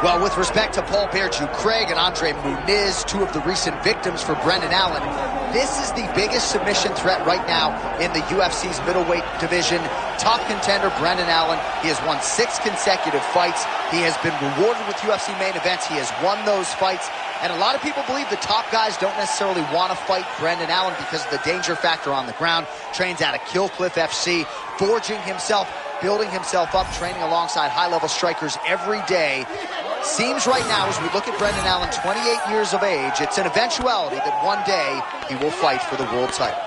Well, with respect to Paul Bear-Jew Craig and Andre Muniz, two of the recent victims for Brendan Allen, this is the biggest submission threat right now in the UFC's middleweight division. Top contender Brendan Allen. He has won 6 consecutive fights. He has been rewarded with UFC main events. He has won those fights. And a lot of people believe the top guys don't necessarily want to fight Brendan Allen because of the danger factor on the ground. Trains out of Kill Cliff FC, forging himself, building himself up, training alongside high-level strikers every day. Seems right now, as we look at Brendan Allen, 28 years of age, it's an eventuality that one day he will fight for the world title.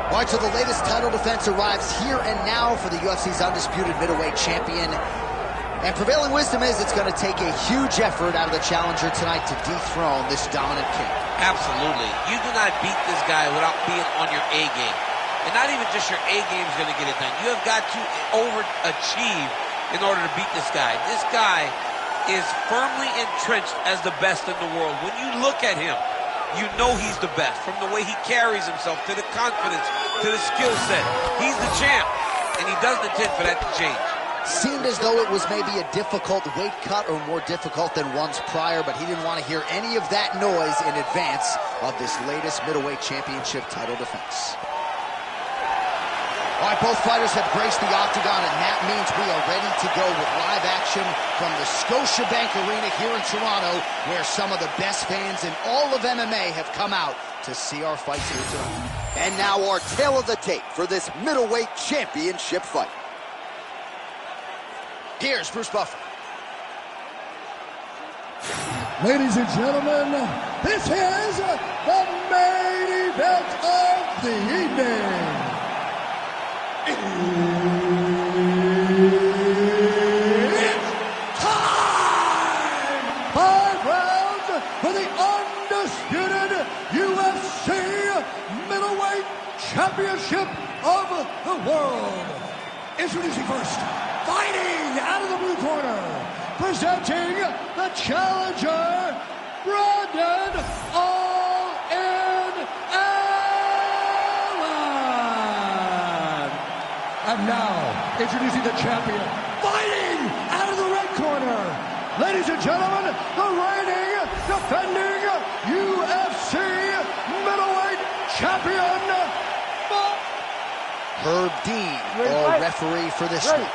All right, so the latest title defense arrives here and now for the UFC's undisputed middleweight champion. And prevailing wisdom is it's going to take a huge effort out of the challenger tonight to dethrone this dominant king. Absolutely. You do not beat this guy without being on your A game. And not even just your A game is going to get it done. You have got to overachieve in order to beat this guy. This guy is firmly entrenched as the best in the world. When you look at him, you know he's the best, from the way he carries himself, to the confidence, to the skill set. He's the champ, and he doesn't intend for that to change. Seemed as though it was maybe a difficult weight cut or more difficult than once prior, but he didn't want to hear any of that noise in advance of this latest middleweight championship title defense. All right, both fighters have graced the octagon, and that means we are ready to go with live action from the Scotiabank Arena here in Toronto, where some of the best fans in all of MMA have come out to see our fights here tonight. And now our tale of the tape for this middleweight championship fight. Here's Bruce Buffer. Ladies and gentlemen, this is the main event of the evening. It's time! 5 rounds for the undisputed UFC middleweight championship of the world. Introducing first, fighting out of the blue corner, presenting the challenger, Brendan All-In Allen. And now, introducing the champion, fighting out of the red corner, ladies and gentlemen, the reigning, defending UFC middleweight champion, Herb Dean, our referee for this week.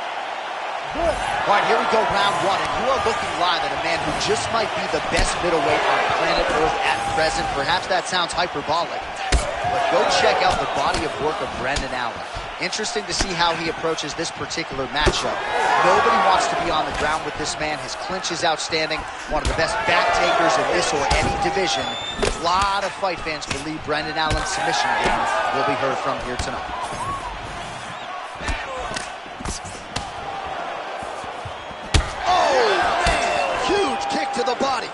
All right, here we go, round 1, and you are looking live at a man who just might be the best middleweight on planet Earth at present. Perhaps that sounds hyperbolic, but go check out the body of work of Brendan Allen. Interesting to see how he approaches this particular matchup. Nobody wants to be on the ground with this man. His clinch is outstanding. One of the best back takers in this or any division. A lot of fight fans believe Brendan Allen's submission game will be heard from here tonight. Oh, man! Huge kick to the body.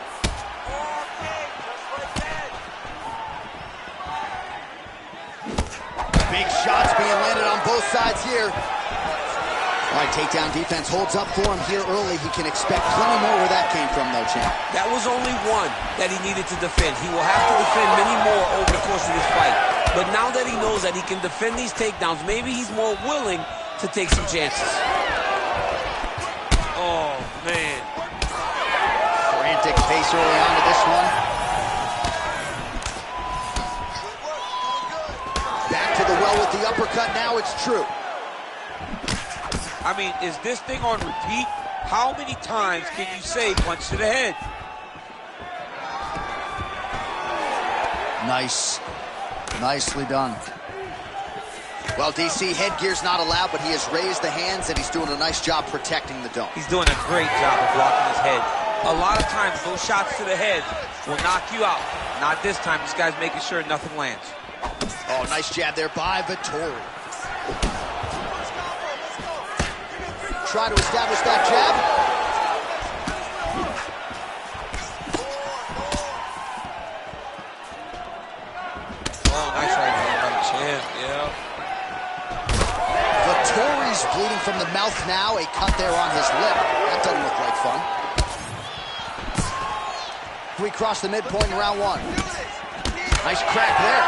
Big shots being landed on both sides here. All right, takedown defense holds up for him here early. He can expect plenty more where that came from, though, champ. That was only one that he needed to defend. He will have to defend many more over the course of this fight. But now that he knows that he can defend these takedowns, maybe he's more willing to take some chances. Oh, man. Frantic pace early on to this one. Back to the well with the uppercut. Now it's true. I mean, is this thing on repeat? How many times can you say punch to the head? Nice. Nicely done. Well, DC, headgear's not allowed, but he has raised the hands, and he's doing a nice job protecting the dome. He's doing a great job of blocking his head. A lot of times, those shots to the head will knock you out. Not this time. This guy's making sure nothing lands. Oh, nice jab there by Vettori. try to establish that jab. Oh, nice right hand on the chin, yeah. Vettori's bleeding from the mouth now. A cut there on his lip. That doesn't look like fun. We cross the midpoint in round one. Nice crack there.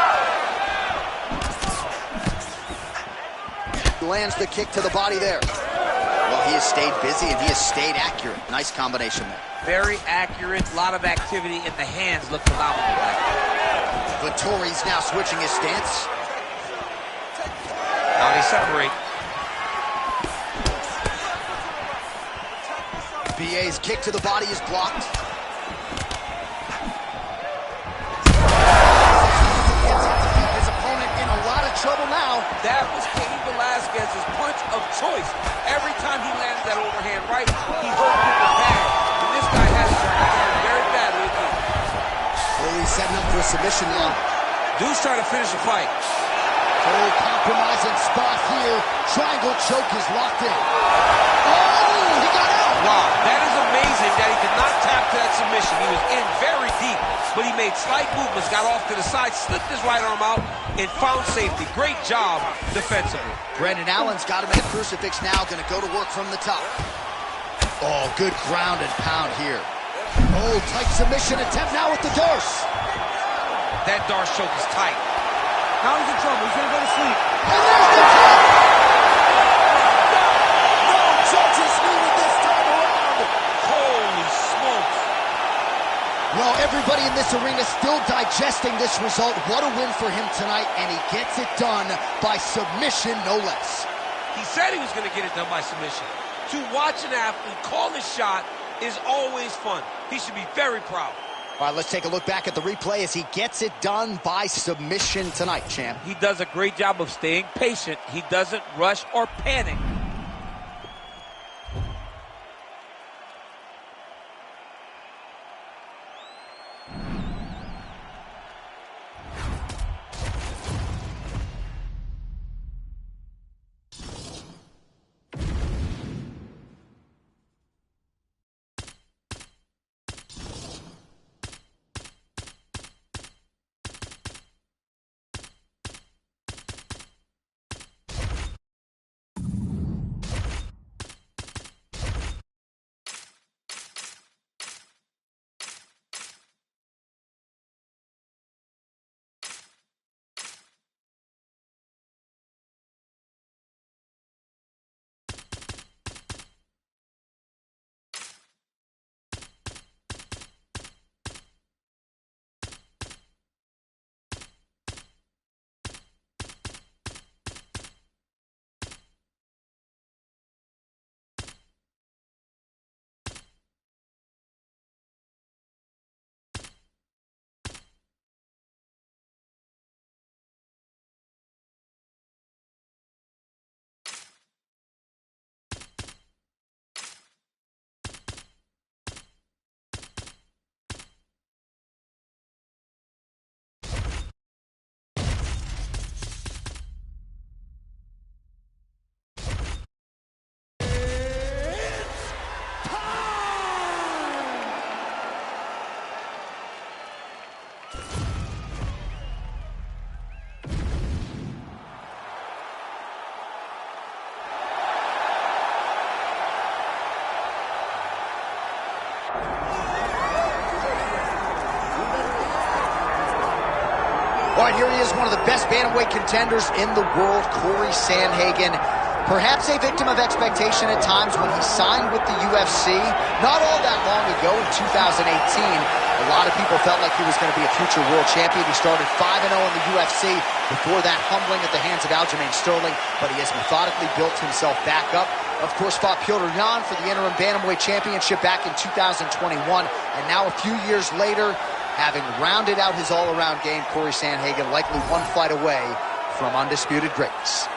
Lands the kick to the body there. Well, he has stayed busy and he has stayed accurate. Nice combination there. Very accurate, a lot of activity, and the hands look phenomenal back there. Vettori's now switching his stance. Now they separate. BA's kick to the body is blocked. His opponent in a lot of trouble now. That was Cain Velasquez's punch of choice. Every time he landed that overhand right, he hurt people bad. And this guy has to hurt very badly again. Oh, he's setting up for a submission now. Dude's trying to finish the fight. Oh, compromising spot here. Triangle choke is locked in. Oh, he got out. Wow, that is amazing that he did not tap to that submission. He was in very deep, but he made slight movements, got off to the side, slipped his right arm out, and found safety. Great job defensively. Brendan Allen's got him in a crucifix now, going to go to work from the top. Oh, good ground and pound here. Oh, tight submission attempt now with the Darce. That Darce choke is tight. Now he's in trouble. He's going to go to sleep. And there's the kick! No judges needed this time around. Holy smokes. Well, everybody in this arena still digesting this result. What a win for him tonight, and he gets it done by submission, no less. He said he was going to get it done by submission. To watch an athlete call his shot is always fun. He should be very proud. All right, let's take a look back at the replay as he gets it done by submission tonight, champ. He does a great job of staying patient. He doesn't rush or panic. All right, here he is, one of the best bantamweight contenders in the world, Corey Sandhagen. Perhaps a victim of expectation at times when he signed with the UFC not all that long ago in 2018. A lot of people felt like he was going to be a future world champion. He started 5-0 in the UFC, before that humbling at the hands of Aljamain Sterling, but he has methodically built himself back up. Of course, fought Petr Yan for the interim bantamweight championship back in 2021, and now a few years later, having rounded out his all-around game, Corey Sandhagen likely one fight away from undisputed greatness.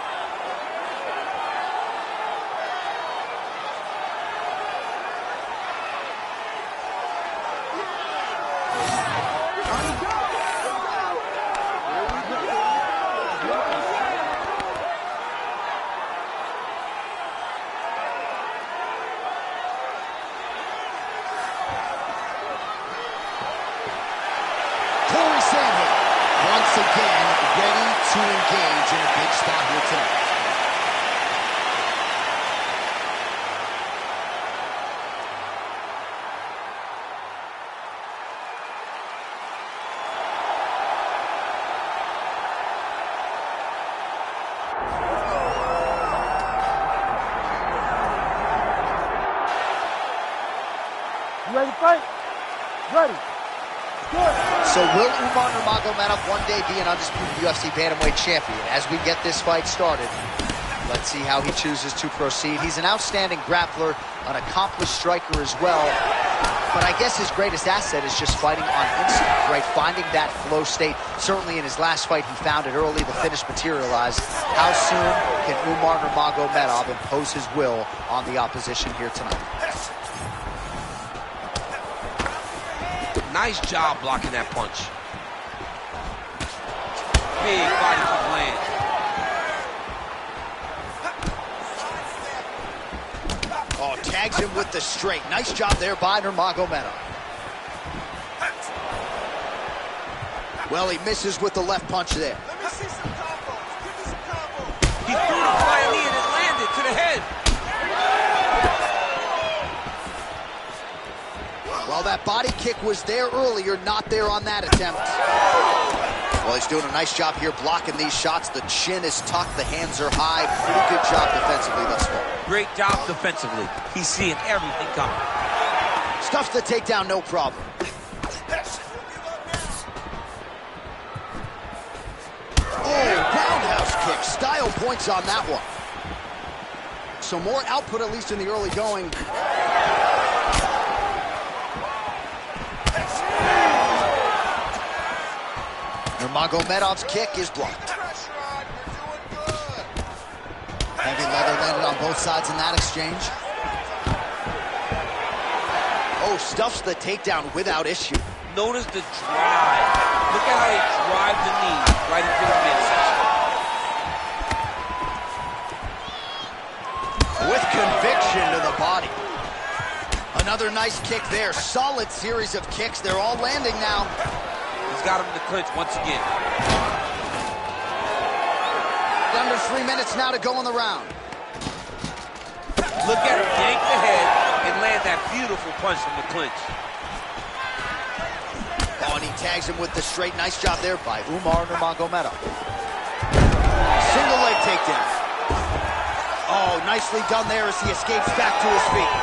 Ready to fight? Ready. Good. So will Umar Nurmagomedov one day be an undisputed UFC bantamweight champion? As we get this fight started, let's see how he chooses to proceed. He's an outstanding grappler, an accomplished striker as well. But I guess his greatest asset is just fighting on instinct, right? Finding that flow state. Certainly in his last fight, he found it early. The finish materialized. How soon can Umar Nurmagomedov impose his will on the opposition here tonight? Nice job blocking that punch. Big body kick lands. Oh, tags him with the straight. Nice job there by Nurmagomedov. Well, he misses with the left punch there. Let me see some combos. Give me some combos. He threw the flying knee and it landed to the head. Well, that body kick was there earlier, not there on that attempt. Well, he's doing a nice job here blocking these shots. The chin is tucked, the hands are high. Pretty good job defensively thus far. Great job defensively. He's seeing everything coming. Stuffs the takedown, no problem. Oh, roundhouse kick. Style points on that one. So more output, at least in the early going. Nurmagomedov's kick is blocked. Heavy leather landed on both sides in that exchange. Oh, stuffs the takedown without issue. Notice the drive. Look at how they drive the knee right into the midsection. With conviction to the body. Another nice kick there. Solid series of kicks. They're all landing now. He's got him in the clinch once again. Under 3 minutes now to go in the round. Look at him yank the head and land that beautiful punch from the clinch. Oh, and he tags him with the straight. Nice job there by Umar Nurmagomedov. Single leg takedown. Oh, nicely done there as he escapes back to his feet.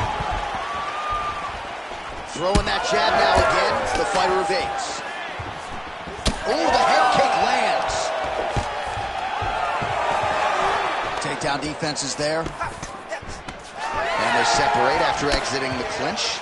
Throwing that jab now again. The fighter evades. Oh, the head kick lands. Takedown defense is there. And they separate after exiting the clinch.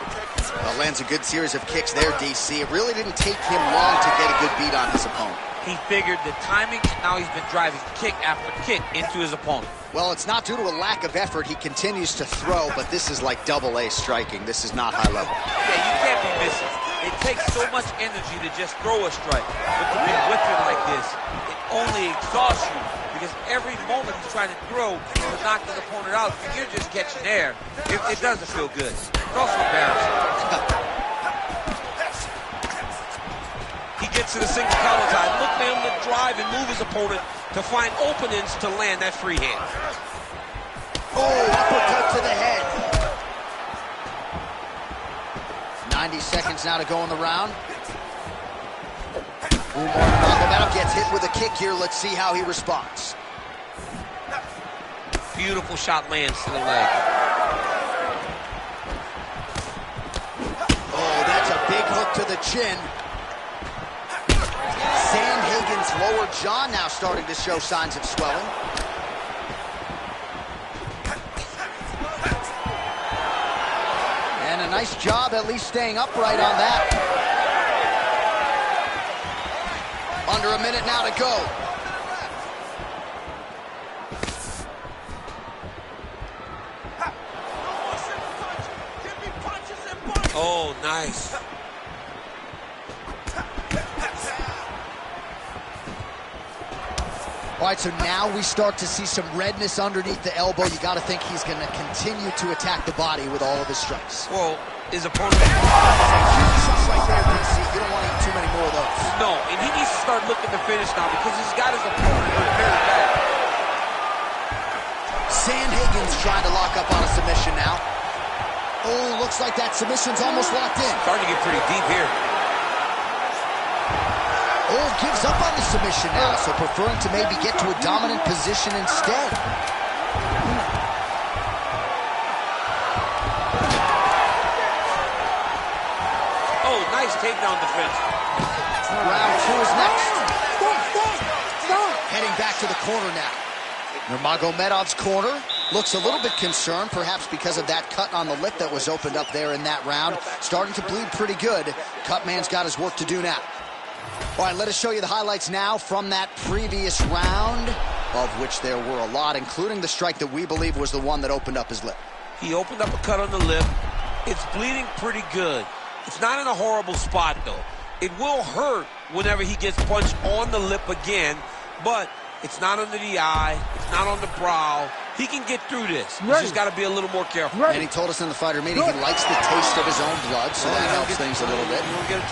Lands a good series of kicks there, DC. It really didn't take him long to get a good beat on his opponent. He figured the timing, and now he's been driving kick after kick into his opponent. Well, it's not due to a lack of effort. He continues to throw, but this is like double-A striking. This is not high level. Yeah, you can't be missing. It takes so much energy to just throw a strike. But to be whipping like this, it only exhausts you because every moment he's trying to throw to knock his opponent out, and you're just catching air. It doesn't feel good. It's also embarrassing. He gets to the single counter time. Look for him to drive and move his opponent to find openings to land that free hand. Oh, uppercut to the head. 90 seconds now to go in the round. Umar Nurmagomedov gets hit with a kick here. Let's see how he responds. Beautiful shot lands to the leg. Oh, that's a big hook to the chin. Sandhagen's lower jaw now starting to show signs of swelling. And a nice job at least staying upright on that. Under a minute now to go. Oh, nice. All right, so now we start to see some redness underneath the elbow. You got to think he's going to continue to attack the body with all of his strikes. Well, his opponent... Shots right there, DC. You don't want to eat too many more of those. No, and he needs to start looking to finish now because he's got his opponent hurt very bad. Sandhagen's trying to lock up on a submission now. Oh, looks like that submission's almost locked in. Starting to get pretty deep here. Oh, gives up on the submission now, so preferring to maybe get to a dominant position instead. takedown defense. Round 2 is next. Heading back to the corner now. Nurmagomedov's corner looks a little bit concerned, perhaps because of that cut on the lip that was opened up there in that round. Starting to bleed pretty good. Cut man's got his work to do now. All right, let us show you the highlights now from that previous round, of which there were a lot, including the strike that we believe was the one that opened up his lip. He opened up a cut on the lip. It's bleeding pretty good. It's not in a horrible spot, though. It will hurt whenever he gets punched on the lip again, but it's not under the eye. It's not on the brow. He can get through this. He's just got to be a little more careful. And he told us in the fighter meeting he likes the taste of his own blood, so that helps things a little bit.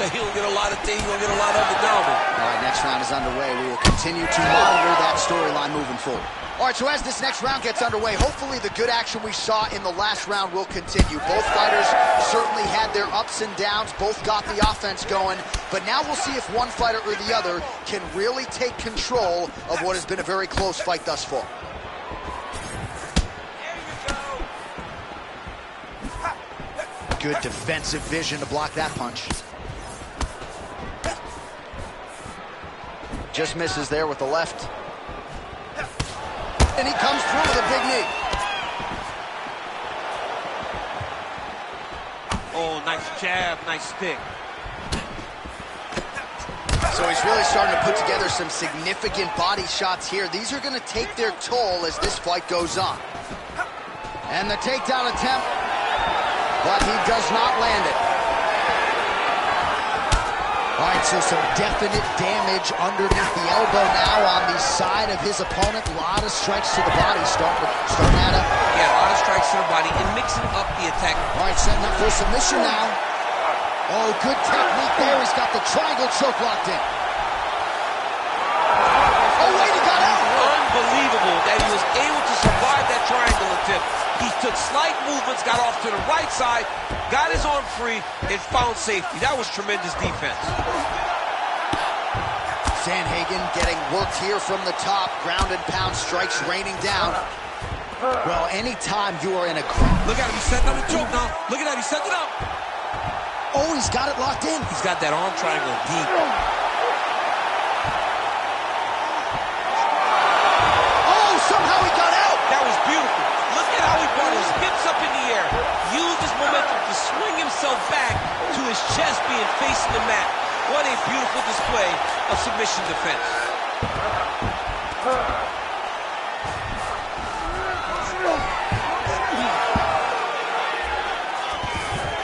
He don't get a lot of things. He don't get a lot of it now. All right, next round is underway. We will continue to monitor that storyline moving forward. All right, so as this next round gets underway, hopefully the good action we saw in the last round will continue. Both fighters certainly had their ups and downs. Both got the offense going. But now we'll see if one fighter or the other can really take control of what has been a very close fight thus far. Good defensive vision to block that punch. Just misses there with the left. And he comes through with a big knee. Oh, nice jab, nice stick. So he's really starting to put together some significant body shots here. These are going to take their toll as this fight goes on. And the takedown attempt, but he does not land it. All right, so some definite damage underneath the elbow now on the side of his opponent. A lot of strikes to the body, starting that up. Yeah, a lot of strikes to the body and mixing up the attack. All right, setting up for submission now. Oh, good technique there. He's got the triangle choke locked in. Oh, wait, he got out. Unbelievable that he was able to survive that triangle attempt. He took slight movements, got off to the right side, got his arm free, and found safety. That was tremendous defense. Sandhagen getting worked here from the top. Ground and pound strikes raining down. Well, anytime you are in a... Look at him, he's setting up a choke now. Look at that, he's setting it up. Oh, he's got it locked in. He's got that arm triangle deep. Oh, somehow he got out. That was beautiful. Look at how he brought his hips up in the air. Used his momentum to swing himself back to his chest being facing the mat. What a beautiful display of submission defense.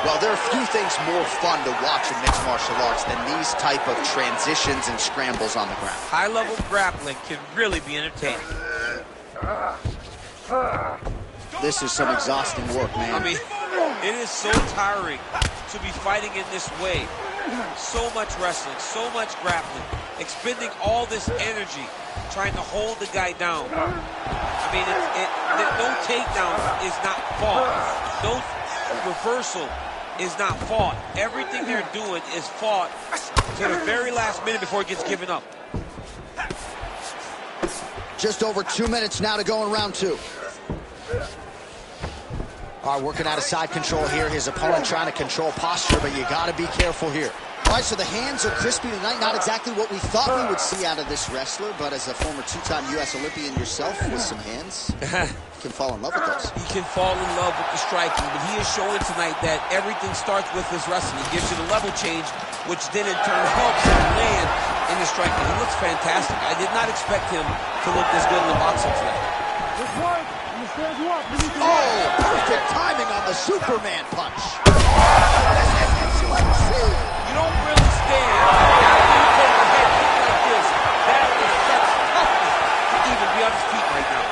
Well, there are few things more fun to watch in mixed martial arts than these type of transitions and scrambles on the ground. High-level grappling can really be entertaining. This is some exhausting work, man. I mean, it is so tiring to be fighting in this way. So much wrestling, so much grappling, expending all this energy trying to hold the guy down. I mean, no takedown is not fought. No reversal is not fought. Everything they're doing is fought to the very last minute before it gets given up. Just over 2 minutes now to go in round 2. All right, working out of side control here. His opponent trying to control posture, but you got to be careful here. All right, so the hands are crispy tonight. Not exactly what we thought we would see out of this wrestler, but as a former two-time U.S. Olympian yourself with some hands, you can fall in love with those. He can fall in love with the striking, but he is showing tonight that everything starts with his wrestling. He gives you the level change, which then in turn helps him land in his striking. He looks fantastic. I did not expect him to look this good in the boxing tonight. Oh, perfect timing on the Superman punch. You don't really stand after you take a head kick like this. That is such toughness to even be on his feet right now.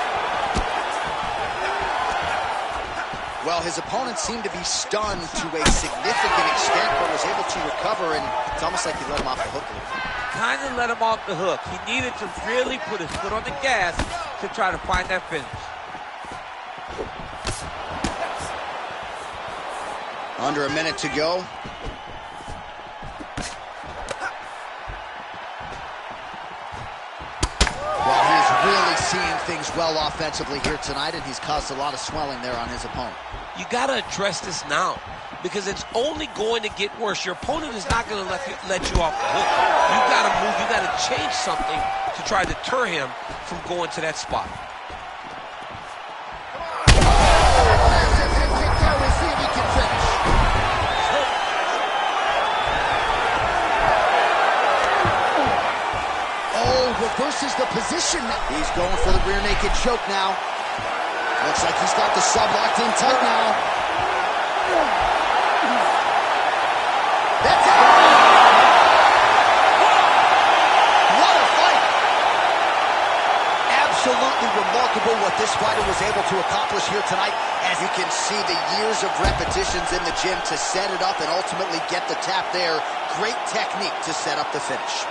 Well, his opponent seemed to be stunned to a significant extent, but was able to recover, and it's almost like he let him off the hook a little bit. Kind of let him off the hook. He needed to really put his foot on the gas to try to find that finish. Under a minute to go. Well, he's really seeing things well offensively here tonight, and he's caused a lot of swelling there on his opponent. You got to address this now, because it's only going to get worse. Your opponent is not going to let you off the hook. You got to move. You got to change something to try to deter him from going to that spot. Reverses the position. He's going for the rear naked choke now. Looks like he's got the sub locked in tight now. That's it. What a fight. Absolutely remarkable what this fighter was able to accomplish here tonight. As you can see, the years of repetitions in the gym to set it up and ultimately get the tap there. Great technique to set up the finish.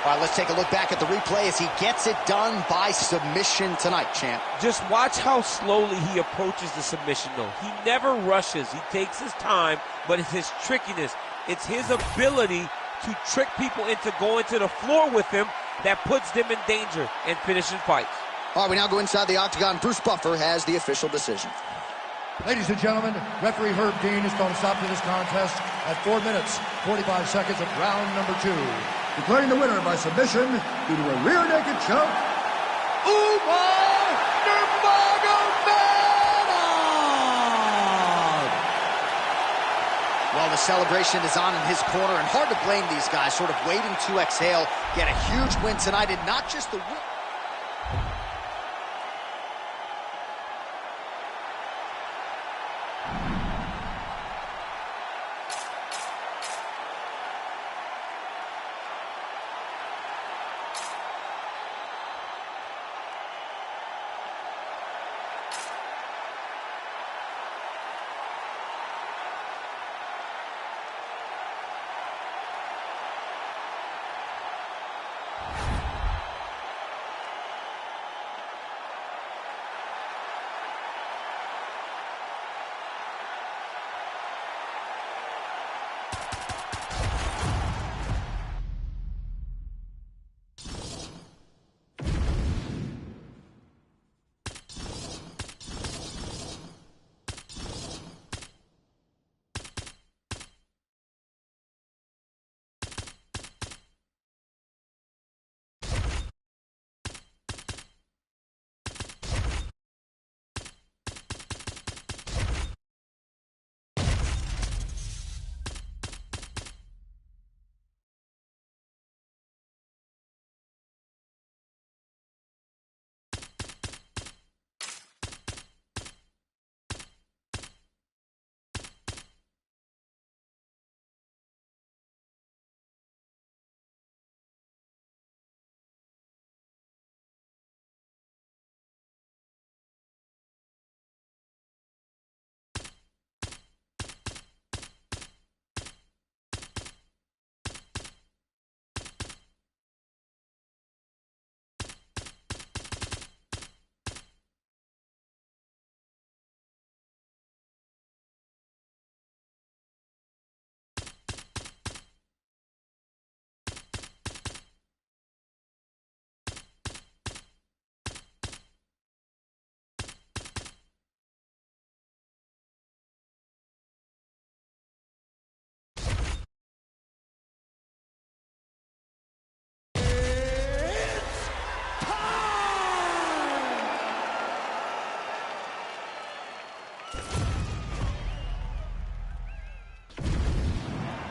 All right, let's take a look back at the replay as he gets it done by submission tonight, champ. Just watch how slowly he approaches the submission, though. He never rushes. He takes his time, but it's his trickiness. It's his ability to trick people into going to the floor with him that puts them in danger and finishing fights. All right, we now go inside the octagon. Bruce Buffer has the official decision. Ladies and gentlemen, referee Herb Dean has called a stop to this contest at 4 minutes, 45 seconds of round number 2. Declaring the winner by submission due to a rear naked choke, Umar Nurmagomedov! Well, the celebration is on in his corner, and hard to blame these guys, sort of waiting to exhale, get a huge win tonight, and not just the win.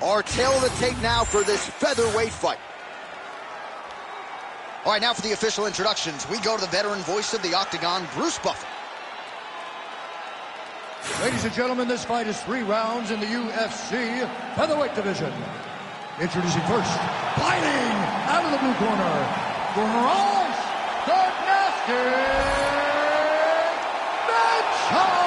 Our tail of the tape now for this featherweight fight. All right, now for the official introductions. We go to the veteran voice of the Octagon, Bruce Buffer. Ladies and gentlemen, this fight is 3 rounds in the UFC featherweight division. Introducing first, fighting out of the blue corner, Cross the Nasty Mitchell!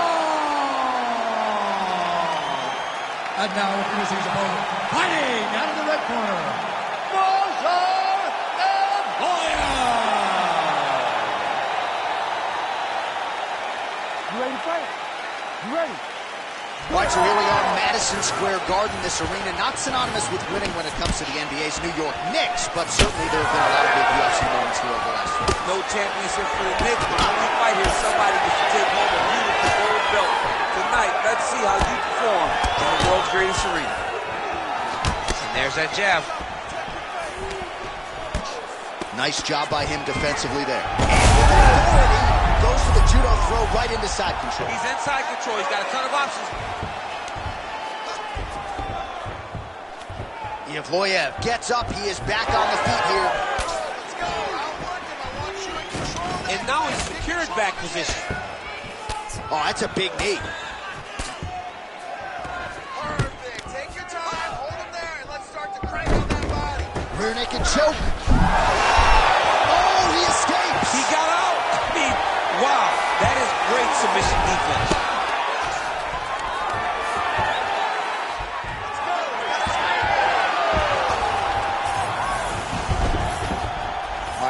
And now introducing his opponent, fighting out of the red corner, Mozart Emboya! You ready to fight? You ready? All right, so here we are, Madison Square Garden, this arena, not synonymous with winning when it comes to the NBA's New York Knicks, but certainly there have been a lot of big UFC moments here over the last few years. No championship for the Knicks, but when we fight here, somebody gets to take home a beautiful gold belt. Tonight, let's see how you perform in the world's greatest arena. And there's that jab. Nice job by him defensively there. And with authority, goes for the judo throw right into side control. He's in side control. He's got a ton of options. Evloev gets up. He is back on the feet here. Let's go. Outwork him. I want you in control. And now he's secured back position. Oh, that's a big knee. Perfect. Take your time. Hold him there, and let's start to crank on that body. Rear naked choke. Oh, he escapes. He got out. I mean, wow. That is great submission defense.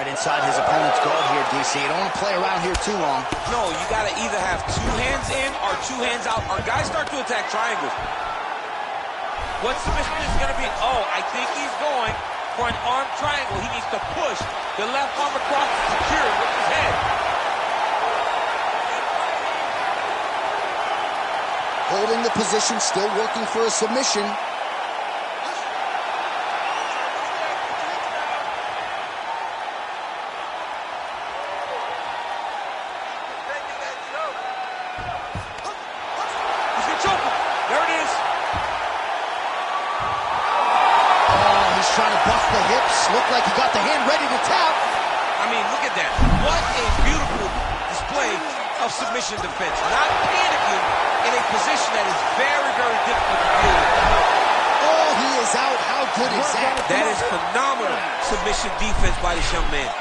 Inside his opponent's guard here, DC. You don't want to play around here too long. No, you got to either have two hands in or two hands out, or guys start to attack triangles. What submission is going to be? Oh, I think he's going for an arm triangle. He needs to push the left arm across to secure it with his head. Holding the position, still working for a submission. Trying to buff the hips. Looked like he got the hand ready to tap. I mean, look at that. What a beautiful display of submission defense. Not panicking in a position that is very, very difficult to deal with. Oh, he is out. How good is that? That is phenomenal submission defense by this young man.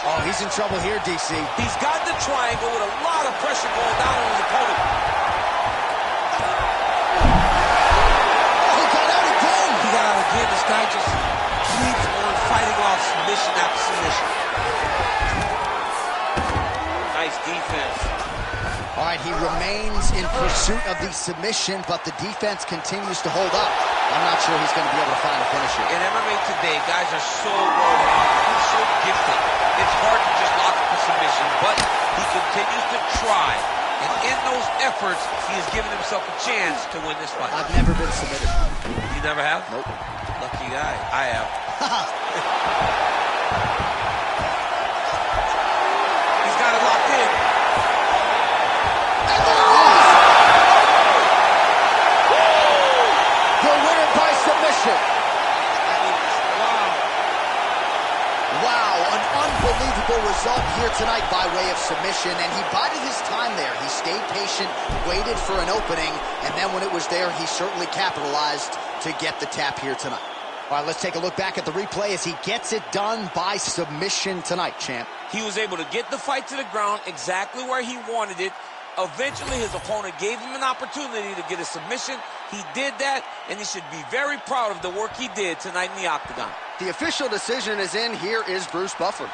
Oh, he's in trouble here, DC. He's got the triangle with a lot of pressure going down on his opponent. Again, this guy just keeps on fighting off submission after submission. Nice defense. All right, he remains in pursuit of the submission, but the defense continues to hold up. I'm not sure he's going to be able to find a finisher. In MMA today, guys are so well-rounded, so gifted. It's hard to just lock up a submission, but he continues to try. And in those efforts, he has given himself a chance to win this fight. I've never been submitted. You never have? Nope. Lucky guy. I have. He's got it locked in. And there it is! The winner by submission. Wow, an unbelievable result here tonight by way of submission, and he bided his time there. He stayed patient, waited for an opening, and then when it was there, he certainly capitalized to get the tap here tonight. All right, let's take a look back at the replay as he gets it done by submission tonight, champ. He was able to get the fight to the ground exactly where he wanted it. Eventually, his opponent gave him an opportunity to get a submission. He did that, and he should be very proud of the work he did tonight in the octagon. The official decision is in. Here is Bruce Buffer.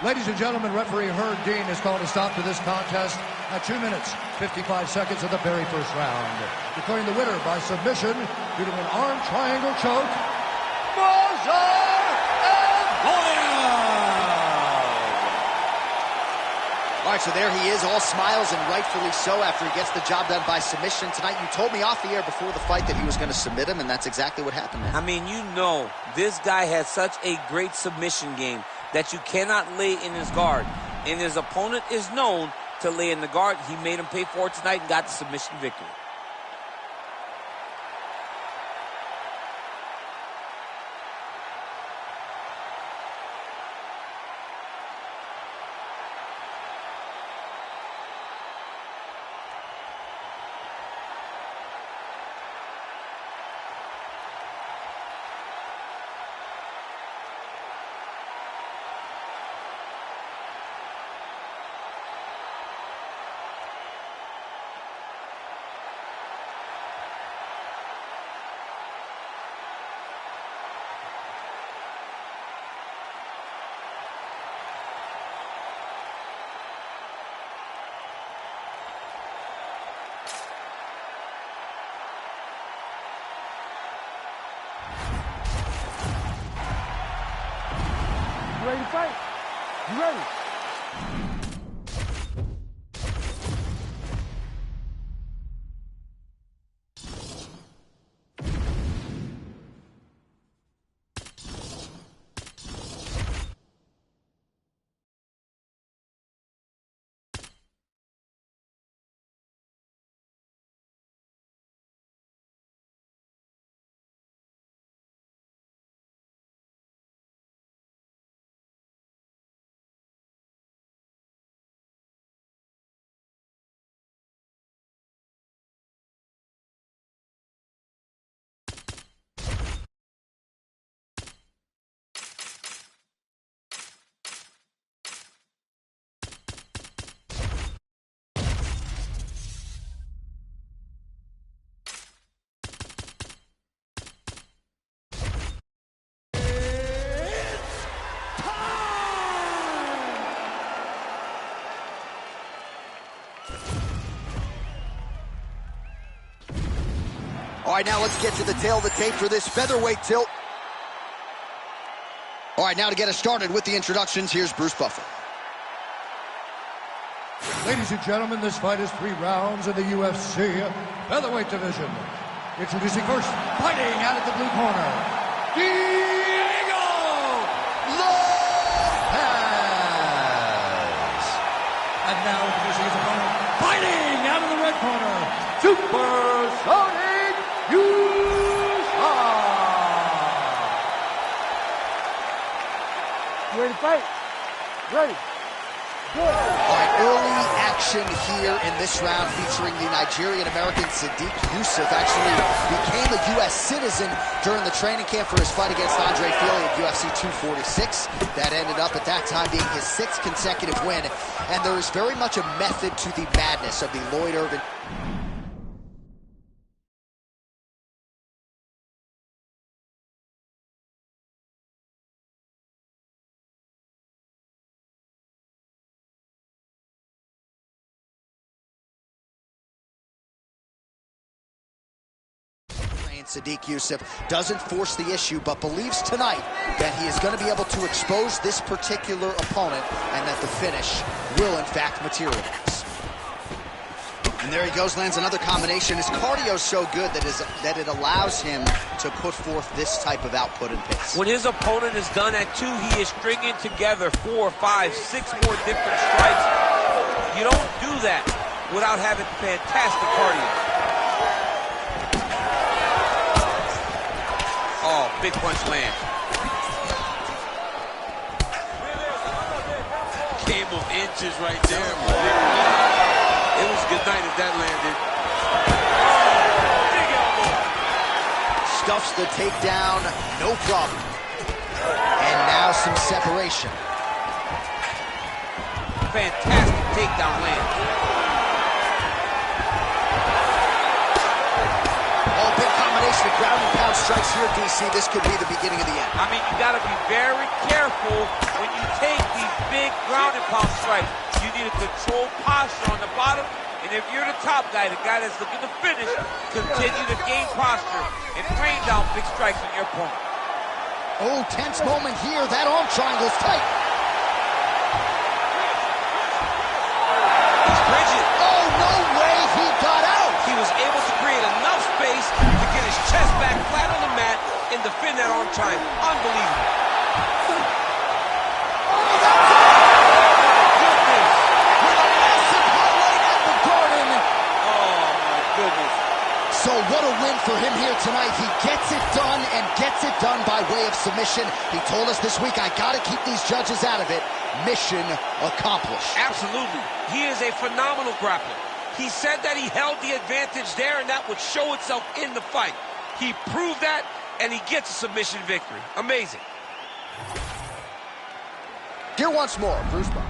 Ladies and gentlemen, referee Herb Dean has called a stop to this contest at 2 minutes, 55 seconds of the very first round. Declaring the winner by submission due to an arm triangle choke, All right, so there he is, all smiles, and rightfully so after he gets the job done by submission tonight. You told me off the air before the fight that he was going to submit him, and that's exactly what happened, man. I mean, you know, this guy has such a great submission game that you cannot lay in his guard. And his opponent is known to lay in the guard. He made him pay for it tonight and got the submission victory. ready to fight? You ready? All right, now let's get to the tail of the tape for this featherweight tilt. All right, now to get us started with the introductions, here's Bruce Buffer. Ladies and gentlemen, this fight is 3 rounds in the UFC featherweight division. Introducing first, fighting out of the blue corner, Diego Lopez. And now introducing his opponent, fighting out of the red corner, Supersonic Usha. You ready to fight? Ready. Good. All right, early action here in this round featuring the Nigerian-American Sadiq Yusuf. Actually became a U.S. citizen during the training camp for his fight against Andre Fili at UFC 246. That ended up at that time being his 6th consecutive win. And there is very much a method to the madness of the Lloyd Irvin. Sadiq Yusuf doesn't force the issue, but believes tonight that he is going to be able to expose this particular opponent and that the finish will, in fact, materialize. And there he goes, lands another combination. His cardio is so good that it allows him to put forth this type of output and pace. When his opponent is done at 2, he is stringing together 4, 5, 6 more different strikes. You don't do that without having fantastic cardio. Oh, big punch lands. Game of inches right there. It was good night if that landed. Big elbow. Stuffs the takedown, no problem. And now some separation. Fantastic takedown land. The ground and pound strikes here, DC. This could be the beginning of the end. I mean, you got to be very careful when you take these big ground and pound strikes. You need a controlled posture on the bottom, and if you're the top guy, the guy that's looking to finish, continue to gain posture and rain down big strikes on your opponent. Oh, tense moment here. That arm triangle's tight. He's rigid. Oh, no way he got out. He was able to create enough space to get his chest back flat on the mat and defend that arm triangle. Unbelievable. Oh, that's it. Goodness. With a massive highlight at the Garden. Oh, my goodness. So what a win for him here tonight. He gets it done and gets it done by way of submission. He told us this week, I got to keep these judges out of it. Mission accomplished. Absolutely. He is a phenomenal grappler. He said that he held the advantage there, and that would show itself in the fight. He proved that, and he gets a submission victory. Amazing. Here once more, Bruce Buffer.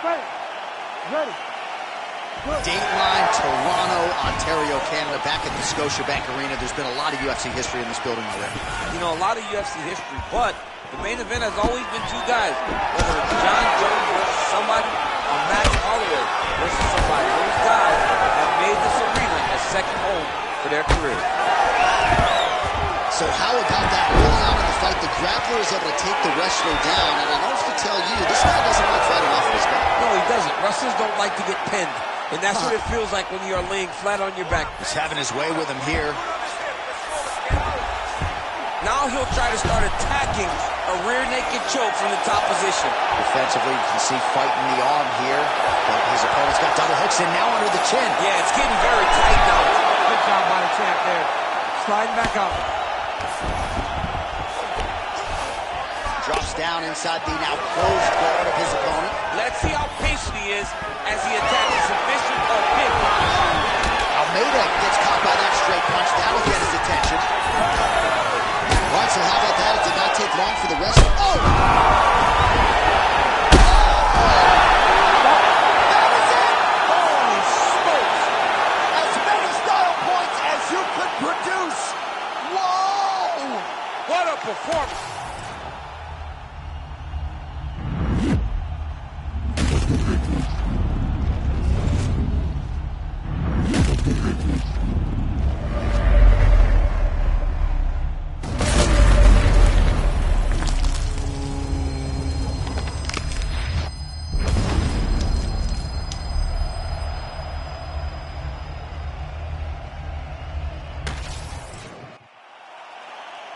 fight. Ready. Dateline, Toronto, Ontario, Canada, back at the Scotiabank Arena. There's been a lot of UFC history in this building already. You know, a lot of UFC history, but the main event has always been two guys. Whether it's John Jones versus somebody or Max Holloway versus somebody. Those guys have made this arena a second home for their career. So how about that? Early on in the fight, the grappler is able to take the wrestler down, and I don't have to tell you, this guy doesn't like fighting off of his back. No, he doesn't. Wrestlers don't like to get pinned, and that's what it feels like when you are laying flat on your back. He's having his way with him here. Now he'll try to start attacking a rear naked choke from the top position. Defensively, you can see fighting the arm here, but his opponent's got double hooks in now under the chin. Yeah, it's getting very tight now. Good job by the champ there. Sliding back up. Drops down inside the now closed guard of his opponent. Let's see how patient he is as he attacks a submission or big punch. Almeida gets caught by that straight punch. That'll get his attention. All right, so how about that? It did not take long for the wrestler. Oh! That was it! Holy smokes! As many style points as you could produce. Whoa! What a performance!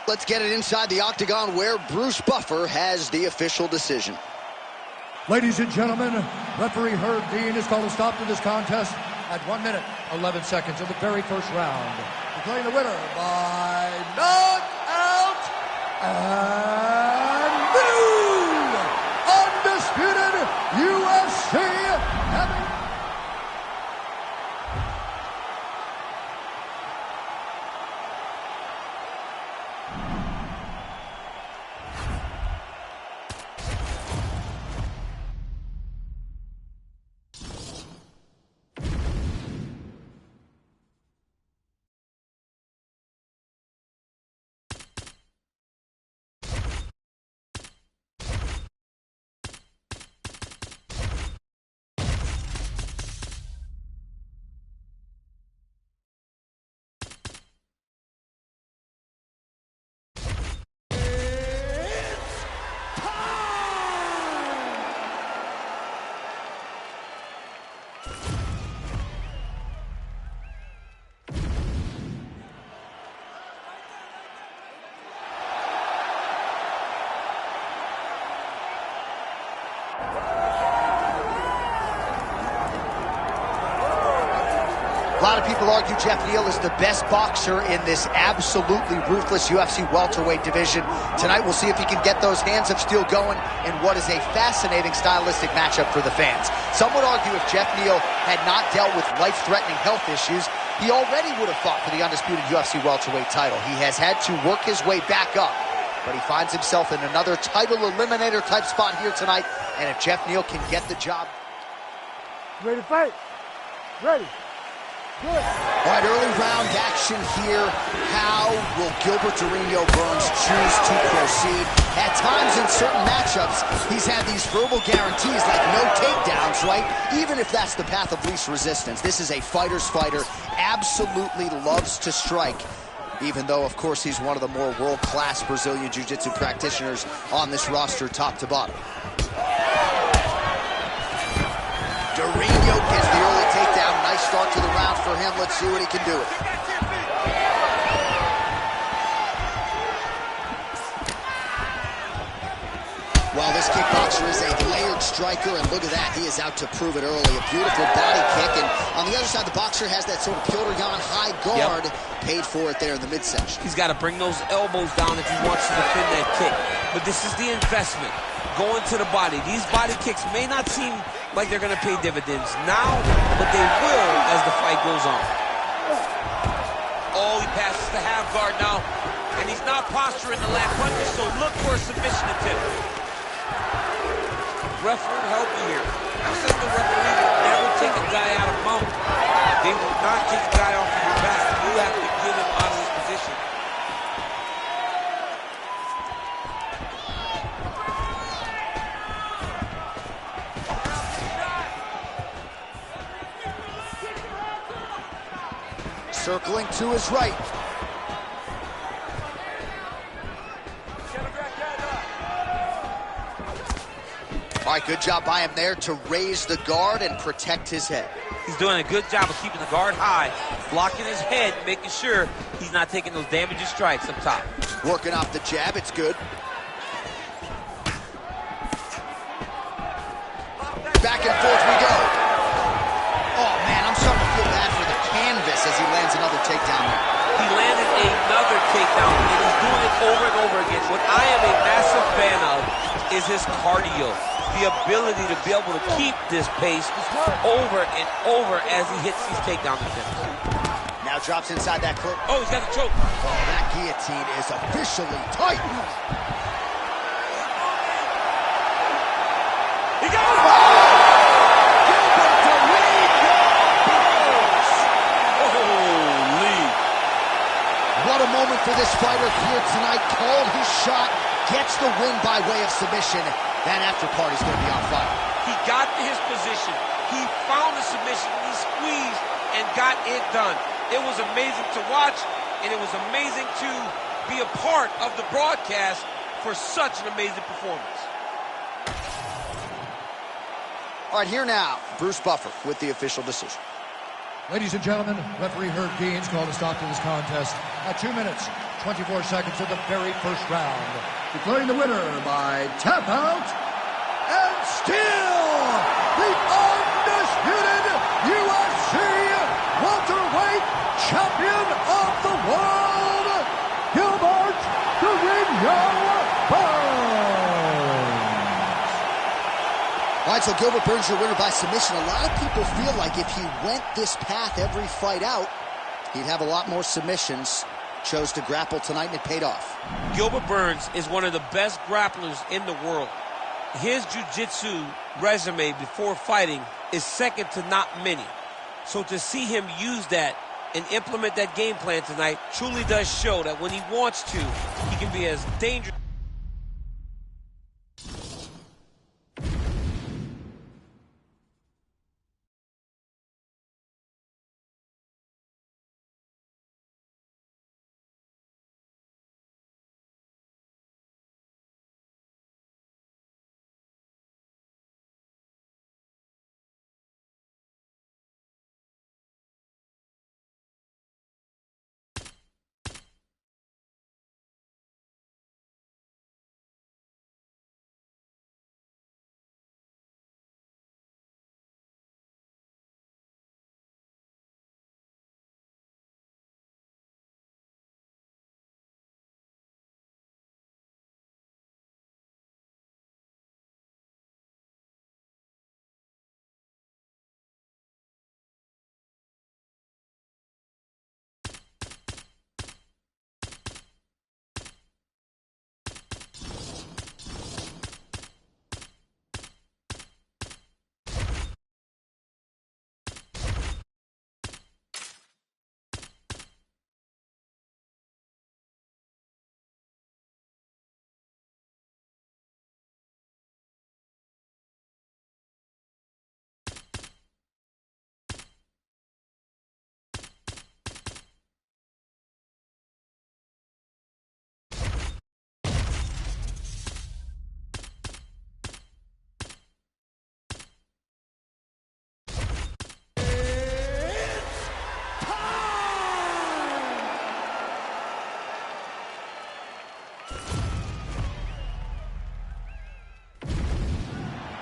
Let's get it inside the octagon where Bruce Buffer has the official decision. Ladies and gentlemen, referee Herb Dean has called a stop to this contest at 1 minute, 11 seconds of the very first round. Declaring the winner by knockout and new undisputed UFC heavyweight. A lot of people argue Jeff Neal is the best boxer in this absolutely ruthless UFC welterweight division. Tonight we'll see if he can get those hands of steel going in what is a fascinating stylistic matchup for the fans. Some would argue if Jeff Neal had not dealt with life-threatening health issues, he already would have fought for the undisputed UFC welterweight title. He has had to work his way back up, but he finds himself in another title eliminator type spot here tonight, and if Jeff Neal can get the job. Ready to fight. Ready. Good. All right, early round action here. How will Gilbert Durinho Burns choose to proceed? At times in certain matchups, he's had these verbal guarantees like no takedowns, right? Even if that's the path of least resistance. This is a fighter's fighter, absolutely loves to strike. Even though, of course, he's one of the more world-class Brazilian Jiu-Jitsu practitioners on this roster, top to bottom. Durinho gets the early takedown. Nice start to the round for him. Let's see what he can do. Well, this kickboxer is a layered striker, and look at that. He is out to prove it early. A beautiful body kick, and on the other side, the boxer has that sort of Piotr Jan high guard. Paid for it there in the midsection. He's got to bring those elbows down if he wants to defend that kick. But this is the investment. Going to the body. These body kicks may not seem like they're going to pay dividends now, but they will as the fight goes on. Oh, he passes the half guard now, and he's not posturing to land punches, so look for a submission attempt. Ref won't help you here. This is the referee will never take a guy out of mount. They will not take a guy off of your back. You have to get him out of his position. Circling to his right. All right, good job by him there to raise the guard and protect his head. He's doing a good job of keeping the guard high, blocking his head, making sure he's not taking those damaging strikes up top. Working off the jab, it's good. Back and forth we go. Oh, man, I'm starting to feel bad for the canvas as he lands another takedown there. He landed another takedown, and he's doing it over and over again. What I am a massive fan of is his cardio. The ability to be able to keep this pace over and over as he hits these takedown attempts. Now drops inside that clip. Oh, he's got the choke. Oh, that guillotine is officially tight. He got it! Holy! What a moment for this fighter here tonight. Called his shot, gets the win by way of submission. That after party's going to be on fire. He got to his position. He found the submission. He squeezed and got it done. It was amazing to watch, and it was amazing to be a part of the broadcast for such an amazing performance. All right, here now, Bruce Buffer with the official decision. Ladies and gentlemen, referee Herb Dean's called a stop to this contest at 2 minutes, 24 seconds of the very first round. Declaring the winner by tap out, and still the undisputed UFC welterweight champion of the world, Gilbert Burns. All right, so Gilbert Burns, your winner by submission. A lot of people feel like if he went this path every fight out, he'd have a lot more submissions. Chose to grapple tonight, and it paid off. Gilbert Burns is one of the best grapplers in the world. His jiu-jitsu resume before fighting is second to not many. So to see him use that and implement that game plan tonight truly does show that when he wants to, he can be as dangerous.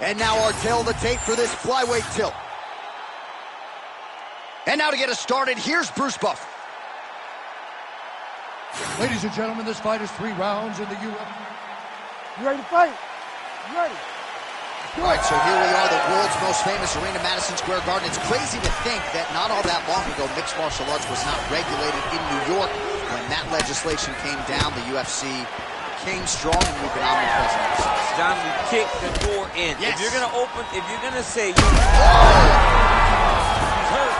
And now our tail of the tape for this flyweight tilt. And now to get us started, here's Bruce Buffer. Ladies and gentlemen, this fight is 3 rounds in the UFC. You ready to fight? You ready? All right, so here we are, the world's most famous arena, Madison Square Garden. It's crazy to think that not all that long ago, mixed martial arts was not regulated in New York. When that legislation came down, the UFC came strong and we've been omnipresent ever since. John, we kick the door in. Yes. If you're gonna open, if you're gonna say he's hurt.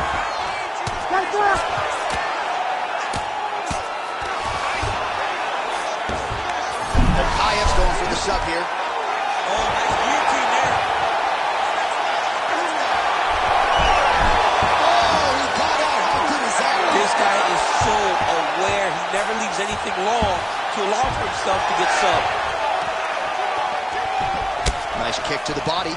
Okayev's going for the sub here. Oh, nice guillotine there. Oh, he got out. How good is that? This guy is so aware. He never leaves anything long to allow for himself to get subbed. Nice kick to the body.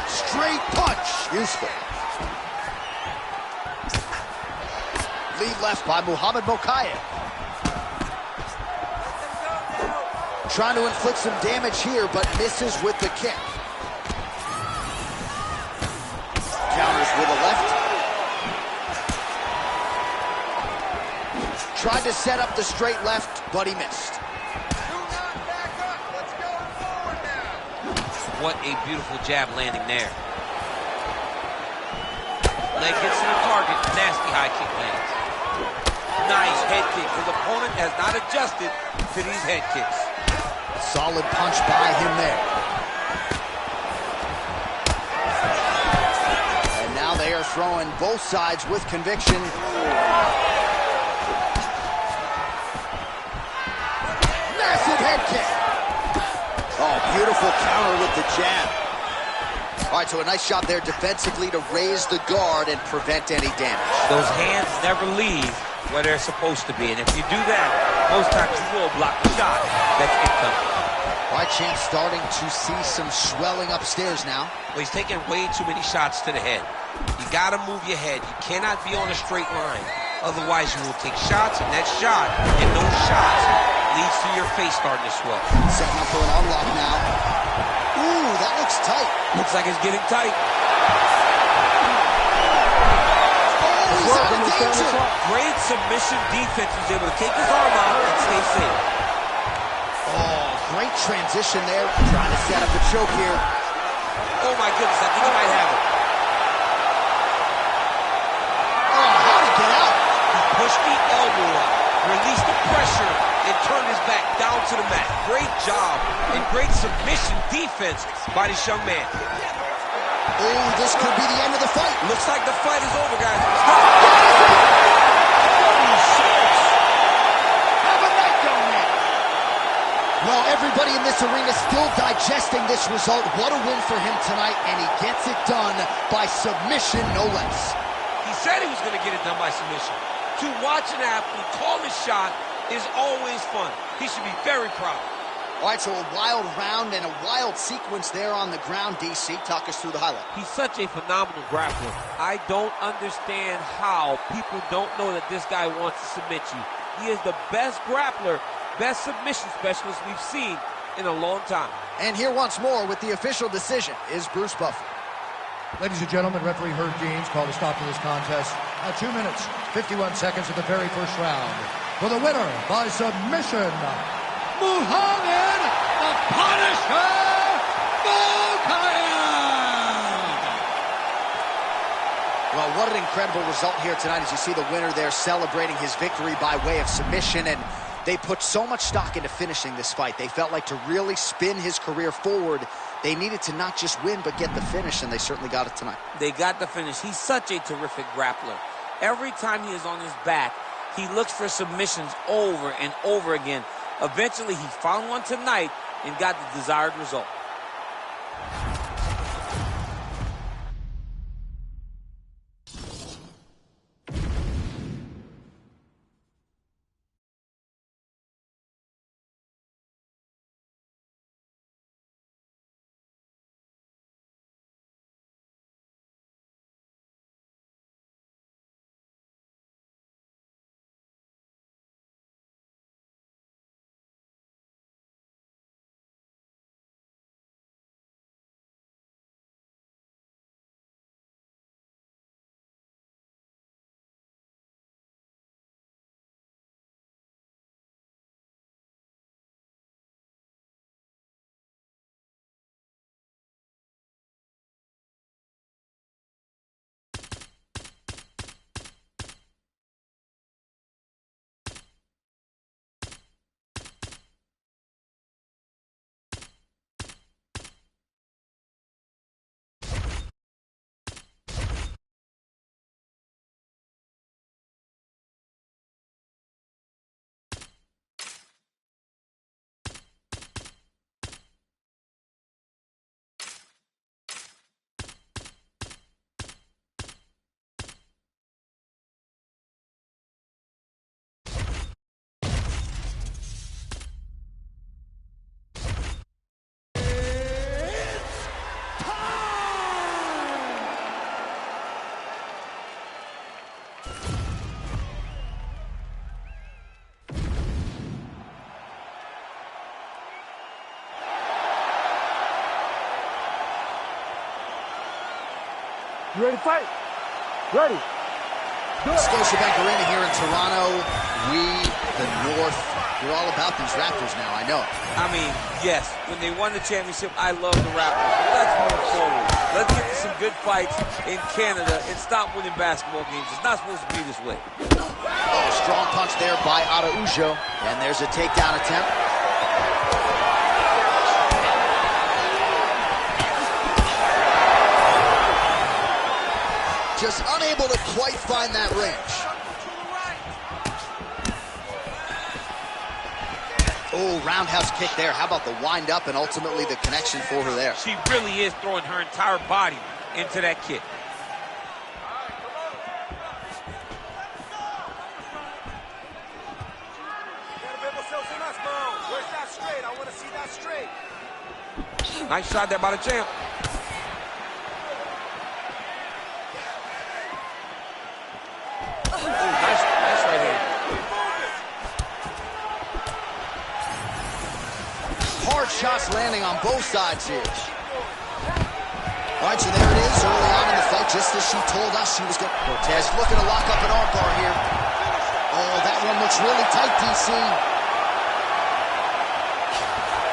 Straight punch. Useful. Lead left by Muhammad Mokaev. Trying to inflict some damage here, but misses with the kick. Counters with a left. Tried to set up the straight left, but he missed. Do not back up. Let's go forward now. What a beautiful jab landing there. Leg gets to the target. Nasty high kick lands. Nice head kick. His opponent has not adjusted to these head kicks. A solid punch by him there. And now they are throwing both sides with conviction. Massive head kick. Oh, beautiful counter with the jab. All right, so a nice shot there defensively to raise the guard and prevent any damage. Those hands never leave where they're supposed to be. And if you do that, most times you will block the shot that's incoming. All right, Champ starting to see some swelling upstairs now. Well, he's taking way too many shots to the head. You got to move your head. You cannot be on a straight line. Otherwise, you will take shots, and that shot and those shots leads to your face starting to swell. Setting up for an unlock now. Ooh, that looks tight. Looks like it's getting tight. Oh, he's out of danger. Great submission defense. He's able to take his arm out and stay safe. Oh, great transition there. Trying to set up a choke here. Oh, my goodness. I think he might have it. Oh, how to get out? He pushed the elbow up, released the pressure, and turned his back down to the mat. Great job and great submission defense by this young man. Oh, this could be the end of the fight. Looks like the fight is over, guys. Holy smokes. Have a night down there. Well, everybody in this arena still digesting this result. What a win for him tonight, and he gets it done by submission, no less. He said he was going to get it done by submission. To watch an athlete call his shot is always fun. He should be very proud. All right, so a wild round and a wild sequence there on the ground, DC. Talk us through the highlight. He's such a phenomenal grappler. I don't understand how people don't know that this guy wants to submit you. He is the best grappler, best submission specialist we've seen in a long time. And here once more with the official decision is Bruce Buffer. Ladies and gentlemen, referee Herb Deans called a stop to this contest at 2 minutes, 51 seconds of the very first round. For the winner by submission, Muhammad the Punisher Mokaev! Well, what an incredible result here tonight as you see the winner there celebrating his victory by way of submission, and they put so much stock into finishing this fight. They felt like to really spin his career forward, they needed to not just win but get the finish, and they certainly got it tonight. They got the finish. He's such a terrific grappler. Every time he is on his back, he looks for submissions over and over again. Eventually, he found one tonight and got the desired result. You ready to fight? Ready. Scotiabank Arena here in Toronto. We, the North, we're all about these Raptors now, I know. I mean, yes, when they won the championship, I love the Raptors. But let's move forward. Let's get to some good fights in Canada and stop winning basketball games. It's not supposed to be this way. Oh, strong punch there by Araujo. And there's a takedown attempt. Just unable to quite find that range. Oh, roundhouse kick there. How about the wind up and ultimately the connection for her there? She really is throwing her entire body into that kick. Where's that straight? I want to see that straight. Nice shot there by the champ. Nice right hand. Hard shots landing on both sides here. All right, so there it is early on in the fight, just as she told us she was going to. Cortez looking to lock up an armbar here. Oh, that one looks really tight, DC.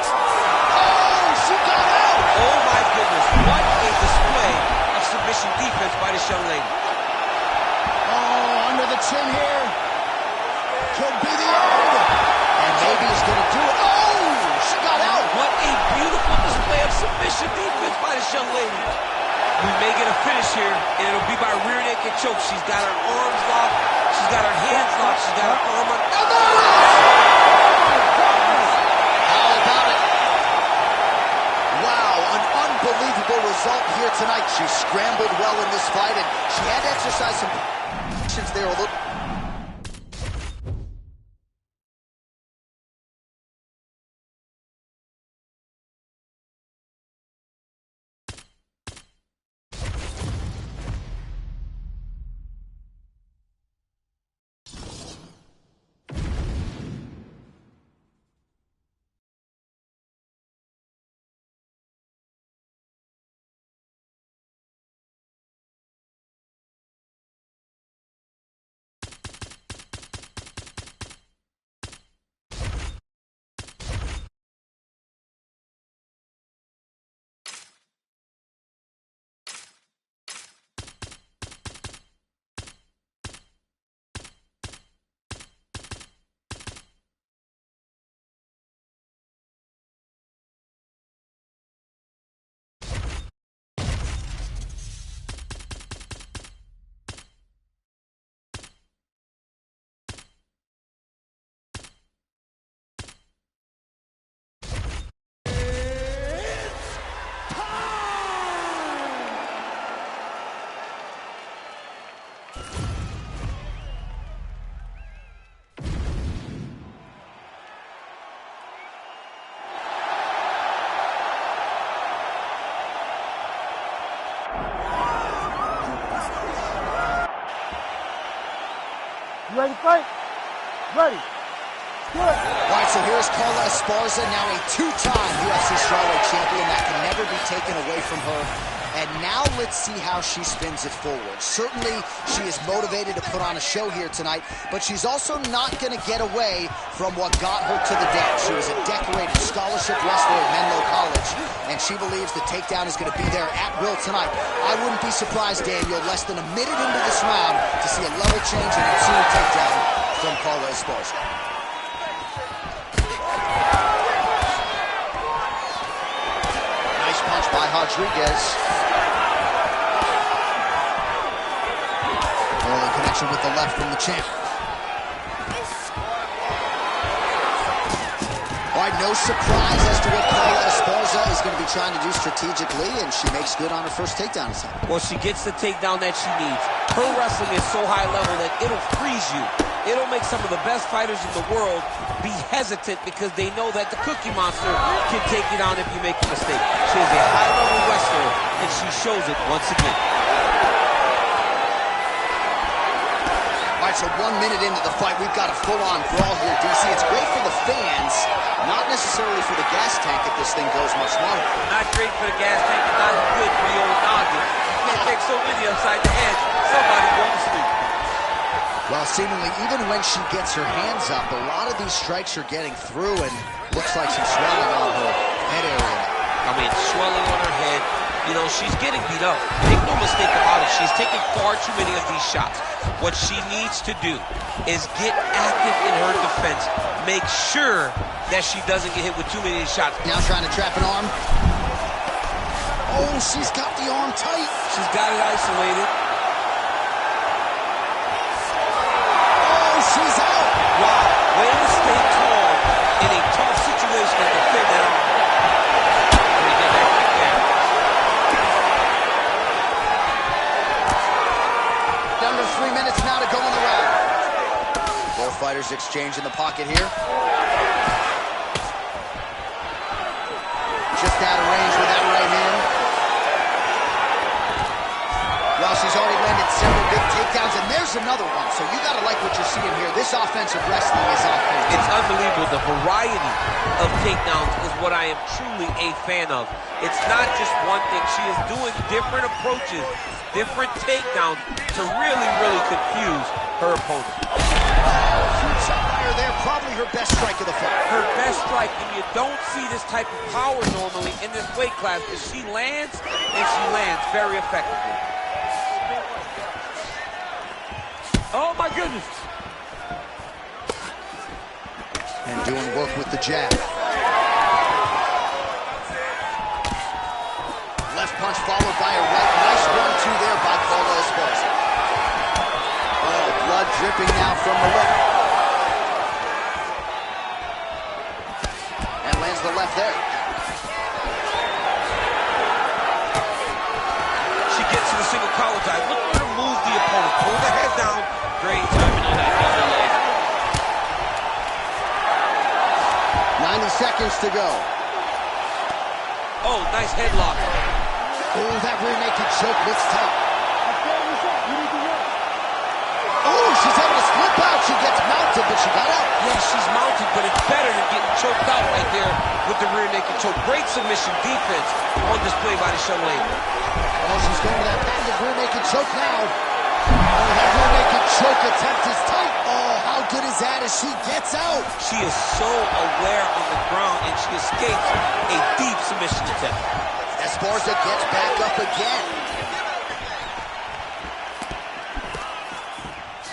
Oh, she got out! Oh my goodness, what a display of submission defense by this young lady. Oh, under the chin here. Could be the end. And maybe he's going to do it. Oh, she got out. What a beautiful display of submission defense by this young lady. We may get a finish here, and it'll be by rear naked choke. She's got her arms locked. She's got her hands locked. She's got her arm on. And there it is! How about it? Wow, an unbelievable result here tonight. She scrambled well in this fight, and she had to exercise some patience there a little. You ready to fight? Ready. Good. All right, so here's Carla Esparza, now a two-time UFC strawweight champion. That can never be taken away from her. And now let's see how she spins it forward. Certainly, she is motivated to put on a show here tonight, but she's also not going to get away from what got her to the dance. She was a decorated scholarship wrestler at Menlo College, and she believes the takedown is going to be there at will tonight. I wouldn't be surprised, Daniel, less than a minute into this round to see a level change and a two takedown from Carla Esparza. Nice punch by Rodriguez. Early connection with the left from the champ. All right, no surprise as to what Carla Esparza is going to be trying to do strategically, and she makes good on her first takedown attempt. Well, she gets the takedown that she needs. Her wrestling is so high level that it'll freeze you. It'll make some of the best fighters in the world be hesitant because they know that the Cookie Monster can take you down if you make a mistake. She is a high-level wrestler, and she shows it once again. All right, so 1 minute into the fight, we've got a full-on brawl here, DC. It's great for the fans, not necessarily for the gas tank if this thing goes much longer. Not great for the gas tank, but not good for the old noggin. You can't take tagged so many upside the head, somebody going to sleep. Well, seemingly, even when she gets her hands up, a lot of these strikes are getting through, and looks like some swelling on her head area. I mean, swelling on her head. You know, she's getting beat up. Make no mistake about it. She's taking far too many of these shots. What she needs to do is get active in her defense. Make sure that she doesn't get hit with too many of these shots. Now trying to trap an arm. Oh, she's got the arm tight. She's got it isolated. Oh, she's out. Wow, way to stay calm in a tough situation and defend that arm. Let me get that right there. Under 3 minutes now to go in the round. Both fighters exchange in the pocket here. Just out of range with that right hand. Well, she's already landed several big takedowns, and there's another one. So you got to like what you're seeing here. This offensive wrestling is offensive. It's unbelievable. The variety of takedowns is what I am truly a fan of. It's not just one thing. She is doing different approaches, different takedowns to really, really confuse her opponent. Huge shot by her there. Probably her best strike of the fight. Her best strike, and you don't see this type of power normally in this weight class, but she lands, and she lands very effectively. Oh, my goodness. And doing work with the jab. Left punch followed by a right. Nice 1-2 there by Paula Esparza. Oh, blood dripping now from the lip. And lands the left there. She gets to the single collar tie. Look at her move the opponent. Pull the head down. Great timing on that other leg. 90 seconds to go. Oh, nice headlock. Oh, that rear naked choke looks tight. Oh, she's able to slip out. She gets mounted, but she got out. Yeah, she's mounted, but it's better than getting choked out right there with the rear naked choke. Great submission defense on display by this young lady. Oh, she's going to that patented rear naked choke now. Oh, that rear naked choke attempt is tight. Oh, how good is that as she gets out? She is so aware on the ground, and she escapes a deep submission attempt. Esparza gets back up again.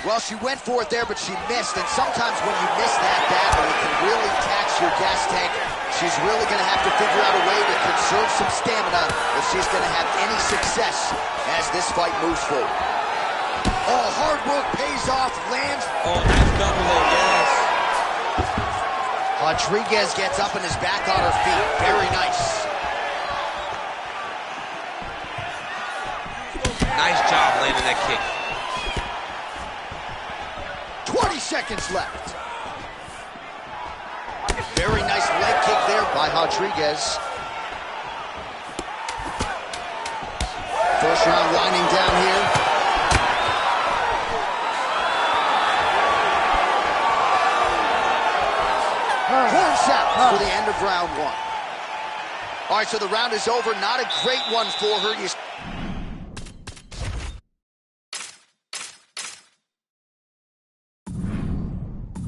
Well, she went for it there, but she missed. And sometimes when you miss that badly, it can really tax your gas tank. She's really going to have to figure out a way to conserve some stamina if she's going to have any success as this fight moves forward. Oh, hard work pays off, lands. Oh, nice double leg, yes. Rodriguez gets up and is back on her feet. Very nice. Nice job landing that kick. 20 seconds left. Very nice leg kick there by Rodriguez. First round winding down here. Horn sound for the end of round one. All right, so the round is over. Not a great one for her.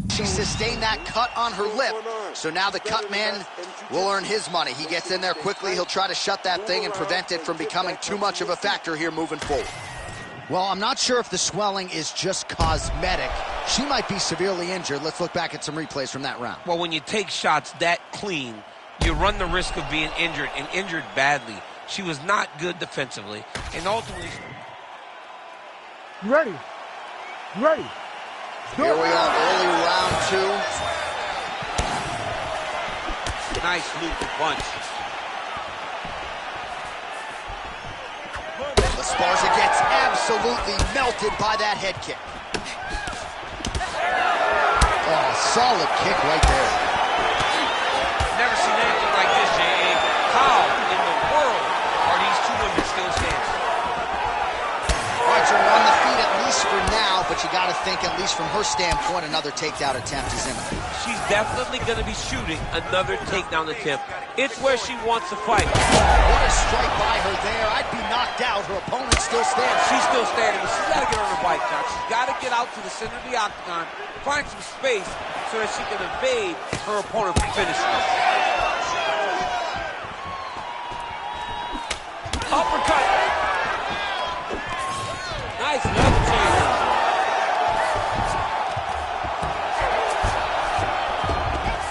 She sustained that cut on her lip, so now the cut man will earn his money. He gets in there quickly. He'll try to shut that thing and prevent it from becoming too much of a factor here moving forward. Well, I'm not sure if the swelling is just cosmetic. She might be severely injured. Let's look back at some replays from that round. Well, when you take shots that clean, you run the risk of being injured, and injured badly. She was not good defensively, and ultimately... You ready? You ready? Here we are, early round two. Nice looping punch. Esparza gets absolutely melted by that head kick. Oh, solid kick right there. Never seen anything like this, J.A. How in the world are these two women still standing? All right, so we're on the feet at least for now, but you got to think, at least from her standpoint, another takedown attempt is imminent. She's definitely going to be shooting another takedown attempt It's where she wants to fight. What a strike by her there. I'd be knocked out. Her opponent still stands. She's still standing, but she's got to get on her bike now. She's got to get out to the center of the octagon, find some space so that she can evade her opponent from finishing. Uppercut. Nice level change.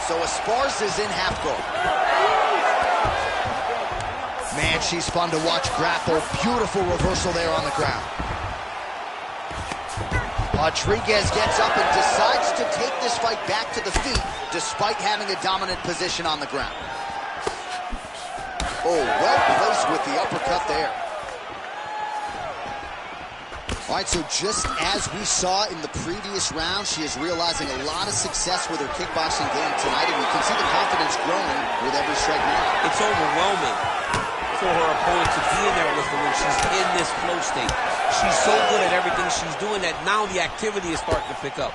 So Esparza's in half guard. Man, she's fun to watch grapple. Beautiful reversal there on the ground. Rodriguez gets up and decides to take this fight back to the feet despite having a dominant position on the ground. Oh, well placed with the uppercut there. All right, so just as we saw in the previous round, she is realizing a lot of success with her kickboxing game tonight, and you can see the confidence growing with every strike now. It's overwhelming for her opponent to be in there with her when she's in this flow state. She's so good at everything she's doing that now the activity is starting to pick up.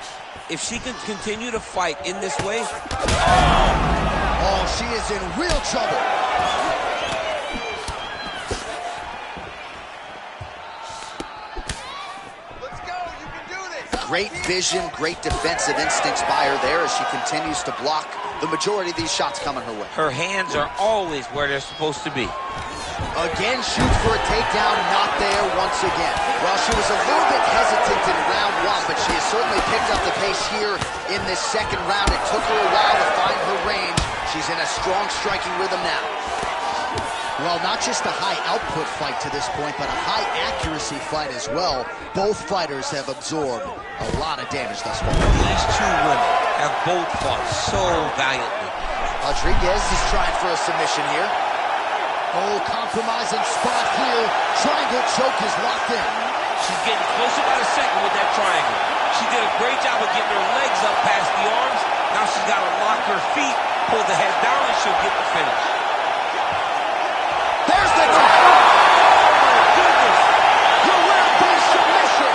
If she can continue to fight in this way... Oh, she is in real trouble. Let's go. You can do this. Great vision, great defensive instincts by her there as she continues to block the majority of these shots coming her way. Her hands are always where they're supposed to be. Again, shoots for a takedown, not there once again. Well, she was a little bit hesitant in round one, but she has certainly picked up the pace here in this second round. It took her a while to find her range. She's in a strong striking rhythm now. Well, not just a high output fight to this point, but a high accuracy fight as well. Both fighters have absorbed a lot of damage thus far. These two women have both fought so valiantly. Rodriguez is trying for a submission here. Oh, compromising spot here. Triangle choke is locked in. She's getting closer by the second with that triangle. She did a great job of getting her legs up past the arms. Now she's got to lock her feet, pull the head down, and she'll get the finish. There's the tap. Goodness. Your round-based submission.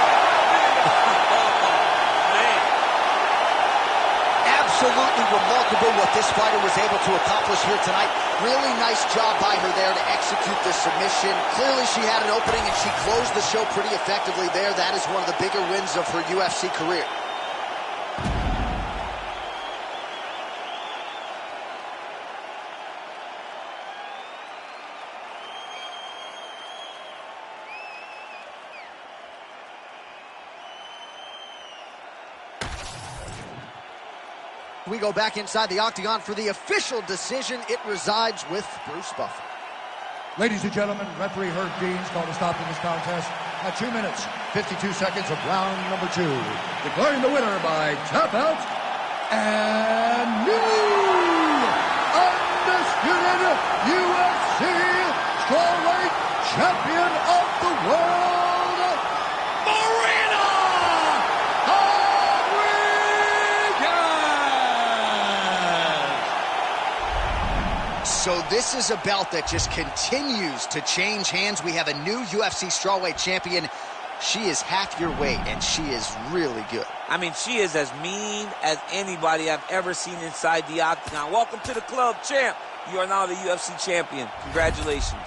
Man. Absolutely remarkable what this fighter was able to accomplish here tonight. Really nice job by her there to execute the submission. Clearly she had an opening and she closed the show pretty effectively there. That is one of the bigger wins of her UFC career. We go back inside the octagon for the official decision. It resides with Bruce Buffer. Ladies and gentlemen, referee Herb Dean's called a stop to this contest at 2 minutes, 52 seconds of round number 2. Declaring the winner by tap out and new undisputed UFC strawweight champion of the world, Marina Rodriguez! So this is a belt that just continues to change hands. We have a new UFC strawweight champion. She is half your weight, and she is really good. I mean, she is as mean as anybody I've ever seen inside the octagon. Welcome to the club, champ. You are now the UFC champion. Congratulations.